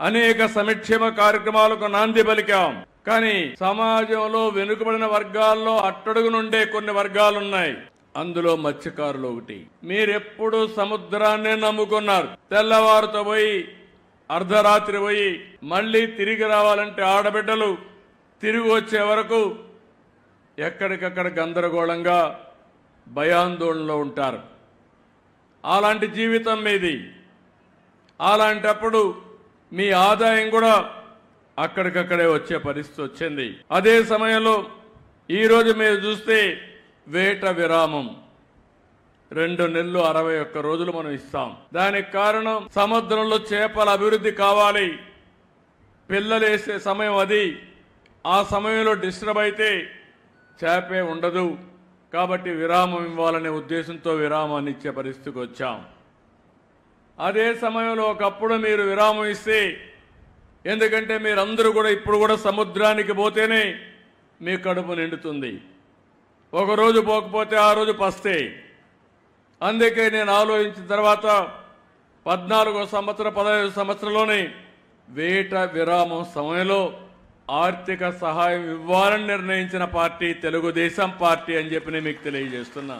అనేక సంక్షేమ కార్యక్రమాలకు నాంది పలికాం. కానీ సమాజంలో వెనుకబడిన వర్గాల్లో అట్టడుగు నుండే కొన్ని వర్గాలున్నాయి. అందులో మత్స్యకారులు ఒకటి. మీరెప్పుడు సముద్రాన్నే నమ్ముకున్నారు. తెల్లవారుతో పోయి అర్ధరాత్రి పోయి మళ్ళీ తిరిగి రావాలంటే ఆడబిడ్డలు తిరిగి వచ్చే వరకు ఎక్కడికక్కడ గందరగోళంగా భయాందోళనలో ఉంటారు. అలాంటి జీవితం మీది. అలాంటప్పుడు మీ ఆదాయం కూడా అక్కడికక్కడే వచ్చే పరిస్థితి వచ్చింది. అదే సమయంలో ఈరోజు మీరు చూస్తే వేట విరామం 2 నెలలు 61 రోజులు మనం ఇస్తాం. దానికి కారణం సముద్రంలో చేపల అభివృద్ధి కావాలి. పిల్లలు వేసే సమయం అది. ఆ సమయంలో డిస్టర్బ్ అయితే చేపే ఉండదు. కాబట్టి విరామం ఇవ్వాలనే ఉద్దేశంతో విరామాన్ని ఇచ్చే పరిస్థితికి వచ్చాం. అదే సమయంలో ఒకప్పుడు మీరు విరామం ఇస్తే, ఎందుకంటే మీరందరూ కూడా ఇప్పుడు కూడా సముద్రానికి పోతేనే మీ కడుపు నిండుతుంది. ఒకరోజు పోకపోతే ఆ రోజు పస్తే. అందుకే నేను ఆలోచించిన తర్వాత 14వ సంవత్సరం 15వ సంవత్సరంలోనే వేట విరామం సమయంలో ఆర్థిక సహాయం ఇవ్వాలని నిర్ణయించిన పార్టీ తెలుగుదేశం పార్టీ అని చెప్పి నేను మీకు తెలియజేస్తున్నా.